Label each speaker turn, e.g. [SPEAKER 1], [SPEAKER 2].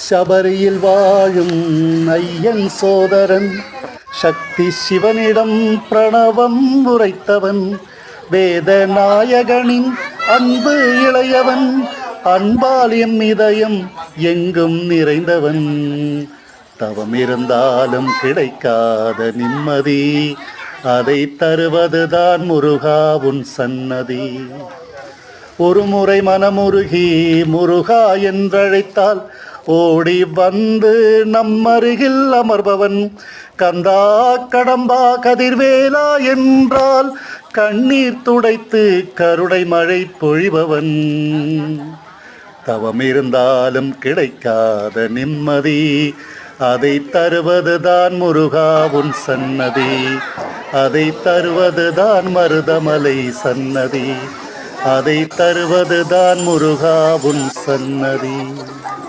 [SPEAKER 1] சபரியில் வாழும் ஐயன் சோதரன், சக்தி சிவனிடம் பிரணவம் உரைத்தவன், வேதநாயகனின் அன்பு இளையவன், அன்பால் எம் இதயம் எங்கும் நிறைந்தவன். தவம் இருந்தாலும் கிடைக்காத நிம்மதி, அதை தருவதுதான் முருகா உன் சன்னதி. ஒரு முறை மனமுருகி முருகா என்றழைத்தால் ஓடி வந்து நம்மருகில் அமர்பவன். கந்தா கடம்பா கதிர்வேலா என்றால் கண்ணீர் துடைத்து கருணை மழை பொழிபவன். தவம் இருந்தாலும் கிடைக்காத நிம்மதி, அதை தருவதுதான் முருகா உன் சன்னதி. அதை தருவதுதான் மருதமலை சன்னதி. அதை தருவதுதான் முருகா உன் சன்னதி.